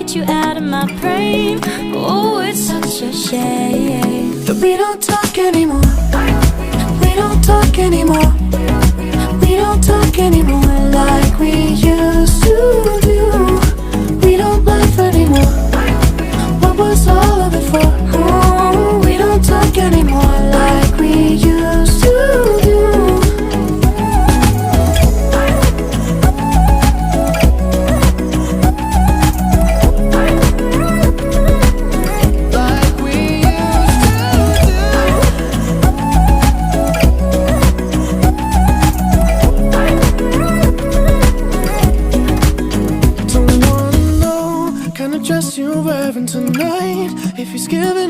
get you out of my brain. Oh, it's such a shame that we don't talk anymore. We don't talk anymore. We don't talk anymore like we used to do. We don't laugh anymore. What was all of it for? Oh, we don't talk anymore like